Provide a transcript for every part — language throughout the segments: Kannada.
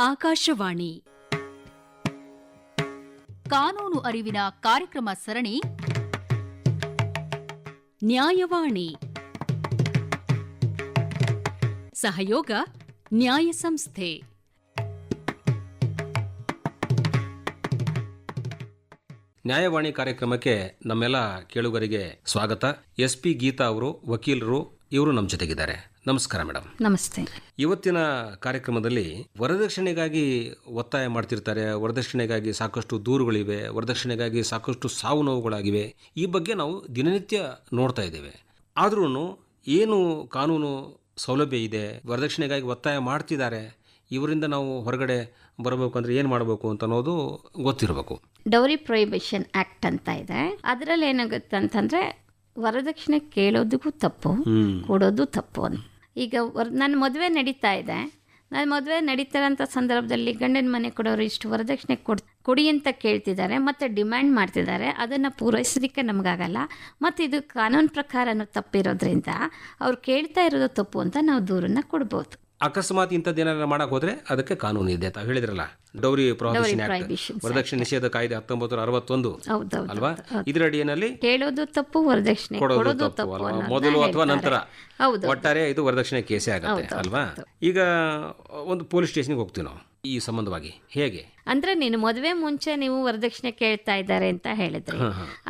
ಆಕಾಶವಾಣಿ ಕಾನೂನು ಅರಿವಿನ ಕಾರ್ಯಕ್ರಮ ಸರಣಿ ನ್ಯಾಯವಾಣಿ. ಸಹಯೋಗ ನ್ಯಾಯ ಸಂಸ್ಥೆ. ನ್ಯಾಯವಾಣಿ ಕಾರ್ಯಕ್ರಮಕ್ಕೆ ನಮ್ಮೆಲ್ಲ ಕೇಳುಗರಿಗೆ ಸ್ವಾಗತ. SP ಗೀತಾ ಅವರು ವಕೀಲರು, ಇವರು ನಮ್ಮ ಜೊತೆಗಿದ್ದಾರೆ. ನಮಸ್ಕಾರ ಮೇಡಮ್. ನಮಸ್ತೆ. ಇವತ್ತಿನ ಕಾರ್ಯಕ್ರಮದಲ್ಲಿ ವರದಕ್ಷಿಣೆಗಾಗಿ ಒತ್ತಾಯ ಮಾಡ್ತಿರ್ತಾರೆ, ವರದಕ್ಷಿಣೆಗಾಗಿ ಸಾಕಷ್ಟು ದೂರುಗಳಿವೆ, ವರದಕ್ಷಿಣೆಗಾಗಿ ಸಾಕಷ್ಟು ಸಾವು ನೋವುಗಳಾಗಿವೆ. ಈ ಬಗ್ಗೆ ನಾವು ದಿನನಿತ್ಯ ನೋಡ್ತಾ ಇದ್ದೇವೆ. ಆದ್ರೂ ಏನು ಕಾನೂನು ಸೌಲಭ್ಯ ಇದೆ, ವರದಕ್ಷಿಣೆಗಾಗಿ ಒತ್ತಾಯ ಮಾಡ್ತಿದ್ದಾರೆ, ಇವರಿಂದ ನಾವು ಹೊರಗಡೆ ಬರಬೇಕು ಅಂದ್ರೆ ಏನು ಮಾಡಬೇಕು ಅಂತ ಅನ್ನೋದು ಗೊತ್ತಿರಬೇಕು. ಡೌರಿ ಪ್ರೊಹಿಬಿಷನ್ ಆಕ್ಟ್ ಅಂತ ಇದೆ. ಅದರಲ್ಲಿ ಏನಾಗುತ್ತೆ ಅಂತಂದ್ರೆ ವರದಕ್ಷಿಣೆ ಕೇಳೋದಕ್ಕೂ ತಪ್ಪು, ಕೊಡೋದು ತಪ್ಪು ಅಂತ. ಈಗ ನನ್ನ ಮದುವೆ ನಡೀತಾ ಇದೆ, ನನ್ನ ಮದುವೆ ನಡೀತಾರಂಥ ಸಂದರ್ಭದಲ್ಲಿ ಗಂಡನ ಮನೆ ಕೊಡೋರು ಇಷ್ಟು ವರದಕ್ಷಿಣೆ ಕೊಡಿ ಅಂತ ಕೇಳ್ತಿದ್ದಾರೆ, ಮತ್ತು ಡಿಮ್ಯಾಂಡ್ ಮಾಡ್ತಿದ್ದಾರೆ. ಅದನ್ನು ಪೂರೈಸಲಿಕ್ಕೆ ನಮಗಾಗಲ್ಲ, ಮತ್ತು ಇದು ಕಾನೂನು ಪ್ರಕಾರನೂ ತಪ್ಪಿರೋದ್ರಿಂದ ಅವ್ರು ಕೇಳ್ತಾ ಇರೋದು ತಪ್ಪು ಅಂತ ನಾವು ದೂರನ್ನು ಕೊಡ್ಬೋದು. ಅಕಸ್ಮಾತ್ ಇಂಥದ್ದೇನಾರ ಮಾಡಕ್ ಹೋದ್ರೆ ಅದಕ್ಕೆ ಕಾನೂನು ಇದೆ ಅಂತ ಹೇಳಿದ್ರಲ್ಲ, ಡೌರಿ ಪ್ರೊಹಿಬಿಷನ್ ಆಕ್ಟ್, ವರದಕ್ಷಿಣೆ ನಿಷೇಧ ಕಾಯ್ದೆ 1961 ಅಲ್ವಾ? ಇದರ ಅಡಿಯಲ್ಲಿ ಕೇಳೋದು ತಪ್ಪು, ವರದಕ್ಷಿಣೆ ಕೊಡೋದು ತಪ್ಪು, ಮೊದಲು ಅಥವಾ ನಂತರ ಒಟ್ಟಾರೆ ಇದು ವರದಕ್ಷಿಣೆ ಕೇಸೇ ಆಗುತ್ತೆ ಅಲ್ವಾ? ಈಗ ಒಂದು ಪೊಲೀಸ್ ಸ್ಟೇಷನ್ಗೆ ಹೋಗ್ತೀವಿ ನಾವು ಈ ಸಂಬಂಧವಾಗಿ. ಹೇಗೆ ಅಂದ್ರೆ ನೀನು ಮದುವೆ ಮುಂಚೆ ನೀವು ವರದಕ್ಷಿಣೆ ಕೇಳ್ತಾ ಇದ್ದಾರೆ ಅಂತ ಹೇಳಿದ್ರೆ,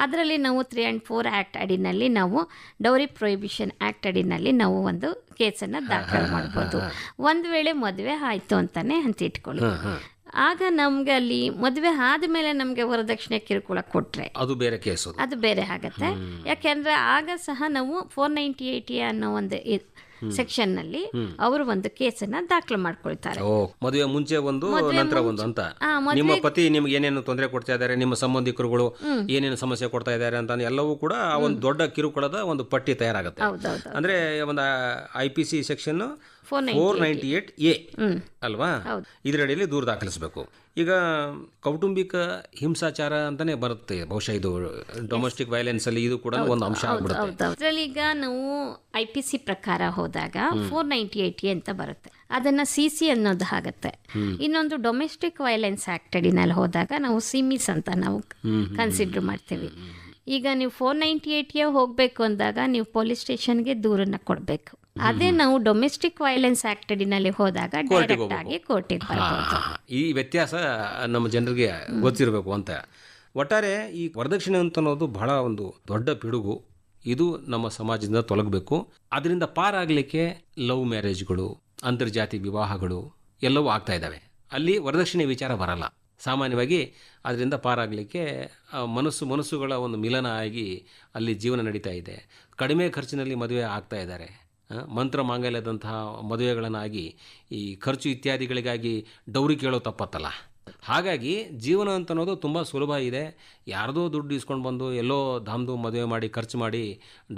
ಅದರಲ್ಲಿ ನಾವು 3 and 4 ಆಕ್ಟ್ ಅಡಿನಲ್ಲಿ ನಾವು ಡೌರಿ ಪ್ರೊಹಿಬಿಷನ್ ಆಕ್ಟ್ ಅಡಿನಲ್ಲಿ ನಾವು ಒಂದು ಕೇಸನ್ನು ದಾಖಲು ಮಾಡ್ಬೋದು. ಒಂದು ವೇಳೆ ಮದುವೆ ಆಯ್ತು ಅಂತಾನೆ ಅಂತ ಇಟ್ಕೊಳ್ಳಿ, ಆಗ ನಮ್ಗೆ ಅಲ್ಲಿ ಮದುವೆ ಆದ್ಮೇಲೆ ನಮ್ಗೆ ವರದಕ್ಷಿಣೆ ಕಿರುಕುಳ ಕೊಟ್ರೆ ಅದು ಬೇರೆ ಕೇಸು, ಅದು ಬೇರೆ ಆಗತ್ತೆ. ಯಾಕೆಂದ್ರೆ ಆಗ ಸಹ ನಾವು 498A ಅನ್ನೋ ಒಂದು ಸೆಕ್ಷನ್ ನಲ್ಲಿ ಅವರು ಒಂದು ಕೇಸನ್ನ ದಾಖಲು ಮಾಡ್ಕೊಳ್ತಾರೆ. ಮದುವೆ ಮುಂಚೆ ಒಂದು, ನಂತರ ಒಂದು ಅಂತ. ನಿಮ್ಮ ಪತಿ ನಿಮ್ಗೆ ಏನೇನು ತೊಂದರೆ ಕೊಡ್ತಾ ಇದ್ದಾರೆ, ನಿಮ್ಮ ಸಂಬಂಧಿಕರುಗಳು ಏನೇನು ಸಮಸ್ಯೆ ಕೊಡ್ತಾ ಇದ್ದಾರೆ ಅಂತ ಎಲ್ಲವೂ ಕೂಡ ಒಂದು ದೊಡ್ಡ ಕಿರುಕುಳದ ಒಂದು ಪಟ್ಟಿ ತಯಾರಾಗುತ್ತೆ. ಅಂದ್ರೆ ಒಂದು IPC ಸೆಕ್ಷನ್ 498A ಅಲ್ವಾ? ಇದರಡಿಯಲ್ಲಿ ದೂರು ದಾಖಲಿಸಬೇಕು. ಈಗ ಕೌಟುಂಬಿಕ ಹಿಂಸಾಚಾರ ಅಂತಾನೆ ಬರುತ್ತೆ, ಬಹುಶಃ ಇದು ಡೊಮೆಸ್ಟಿಕ್ ವೈಲೆನ್ಸ್ ಅಲ್ಲಿ ಇದು ಕೂಡ ಒಂದು ಅಂಶ ಆಗ್ಬಿಡುತ್ತೆ. ಅದರಲ್ಲಿ ಈಗ ನಾವು IPC ಪ್ರಕಾರ ಹೋದಾಗ 498A ಅಂತ ಬರುತ್ತೆ, ಅದನ್ನ CC ಅನ್ನೋದು ಆಗುತ್ತೆ. ಇನ್ನೊಂದು ಡೊಮೆಸ್ಟಿಕ್ ವೈಲೆನ್ಸ್ ಆಕ್ಟ್ ಅಡಿನಲ್ಲಿ ಹೋದಾಗ ನಾವು ಸಿಮಿಸ್ ಅಂತ ನಾವು ಕನ್ಸಿಡರ್ ಮಾಡ್ತೀವಿ. ಈಗ ನೀವು 498A ಹೋಗ್ಬೇಕು ಅಂದಾಗ ನೀವು ಪೊಲೀಸ್ ಸ್ಟೇಷನ್ಗೆ ದೂರನ್ನ ಕೊಡಬೇಕು. ಅದೇ ನಾವು ಡೊಮೆಸ್ಟಿಕ್ ವೈಲೆನ್ಸ್ ಆಕ್ಟ್ ಅಡಿನಲ್ಲಿ ಹೋದಾಗ ಡೈರೆಕ್ಟ್ ಆಗಿ ಕೋರ್ಟಿಗೆ ಬರಬಹುದು. ಈ ವ್ಯತ್ಯಾಸ ನಮ್ಮ ಜನರಿಗೆ ಗೊತ್ತಿರಬೇಕು ಅಂತ. ಒಟ್ಟಾರೆ ಈ ವರದಕ್ಷಿಣೆ ಅಂತ ಅನ್ನೋದು ಬಹಳ ಒಂದು ದೊಡ್ಡ ಪಿಡುಗು. ಇದು ನಮ್ಮ ಸಮಾಜದಿಂದ ತೊಲಗಬೇಕು. ಅದರಿಂದ ಪಾರಾಗಲಿಕ್ಕೆ ಲವ್ ಮ್ಯಾರೇಜ್ಗಳು, ಅಂತರ್ಜಾತಿ ವಿವಾಹಗಳು ಎಲ್ಲವೂ ಆಗ್ತಾ ಇದ್ದಾವೆ. ಅಲ್ಲಿ ವರದಕ್ಷಿಣೆ ವಿಚಾರ ಬರಲ್ಲ. ಸಾಮಾನ್ಯವಾಗಿ ಅದರಿಂದ ಪಾರಾಗಲಿಕ್ಕೆ ಮನಸ್ಸುಗಳ ಒಂದು ಮಿಲನ ಆಗಿ ಅಲ್ಲಿ ಜೀವನ ನಡೀತಾ ಇದೆ. ಕಡಿಮೆ ಖರ್ಚಿನಲ್ಲಿ ಮದುವೆ ಆಗ್ತಾ ಇದ್ದಾರೆ. ಮಂತ್ರ ಮಾಂಗಲ್ಯದಂತಹ ಮದುವೆಗಳನ್ನಾಗಿ ಈ ಖರ್ಚು ಇತ್ಯಾದಿಗಳಿಗಾಗಿ ಡೌರಿ ಕೇಳೋ ತಪ್ಪತ್ತಲ್ಲ. ಹಾಗಾಗಿ ಜೀವನ ಅಂತ ಅನ್ನೋದು ತುಂಬ ಸುಲಭ ಇದೆ. ಯಾರ್ದೋ ದುಡ್ಡು ಇಸ್ಕೊಂಡು ಬಂದು ಎಲ್ಲೋ ಧಾಮ್ದು ಮದುವೆ ಮಾಡಿ ಖರ್ಚು ಮಾಡಿ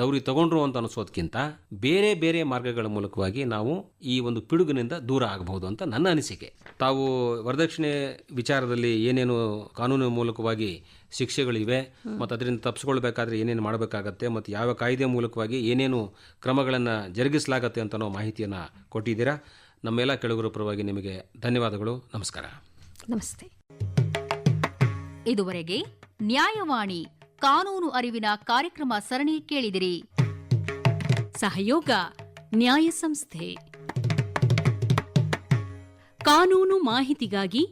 ಡೌರಿ ತಗೊಂಡ್ರು ಅಂತ ಅನಿಸೋದಕ್ಕಿಂತ ಬೇರೆ ಬೇರೆ ಮಾರ್ಗಗಳ ಮೂಲಕವಾಗಿ ನಾವು ಈ ಒಂದು ಪಿಡುಗಿನಿಂದ ದೂರ ಆಗಬಹುದು ಅಂತ ನನ್ನ ಅನಿಸಿಕೆ. ತಾವು ವರದಕ್ಷಿಣೆ ವಿಚಾರದಲ್ಲಿ ಏನೇನು ಕಾನೂನು ಮೂಲಕವಾಗಿ ಶಿಕ್ಷೆಗಳಿವೆ ಮತ್ತು ಅದರಿಂದ ತಪ್ಪಿಸ್ಕೊಳ್ಬೇಕಾದ್ರೆ ಏನೇನು ಮಾಡಬೇಕಾಗತ್ತೆ ಮತ್ತು ಯಾವ ಕಾಯ್ದೆ ಮೂಲಕವಾಗಿ ಏನೇನು ಕ್ರಮಗಳನ್ನು ಜರುಗಿಸಲಾಗತ್ತೆ ಅಂತ ನಾವು ಮಾಹಿತಿಯನ್ನು ಕೊಟ್ಟಿದ್ದೀರಾ. ನಮ್ಮೆಲ್ಲ ಕೆಳಗರ ಪರವಾಗಿ ನಿಮಗೆ ಧನ್ಯವಾದಗಳು. ನಮಸ್ಕಾರ. ನಮಸ್ತೆ. ಇದುವರೆಗೆ ನ್ಯಾಯವಾಣಿ ಕಾನೂನು ಅರಿವಿನ ಕಾರ್ಯಕ್ರಮ ಸರಣಿ ಕೇಳಿದಿರಿ. ಸಹಯೋಗ ನ್ಯಾಯ ಸಂಸ್ಥೆ. ಕಾನೂನು ಮಾಹಿತಿಗಾಗಿ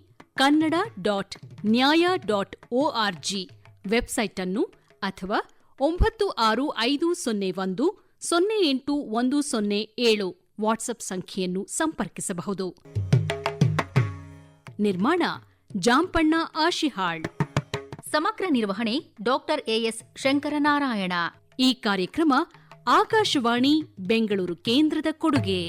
kannada.nya.org ವೆಬ್ಸೈಟ್ ಅನ್ನು ಅಥವಾ 965001081007 ವಾಟ್ಸ್ಆಪ್ ಸಂಖ್ಯೆಯನ್ನು ಸಂಪರ್ಕಿಸಬಹುದು. ನಿರ್ಮಾಣ ಜಾಂಪಣ್ಣ ಆಶಿಹಾಳ್. ಸಮಗ್ರ ನಿರ್ವಹಣೆ ಡಾಕ್ಟರ್ AS ಶಂಕರನಾರಾಯಣ. ಈ ಕಾರ್ಯಕ್ರಮ ಆಕಾಶವಾಣಿ ಬೆಂಗಳೂರು ಕೇಂದ್ರದ ಕೊಡುಗೆ.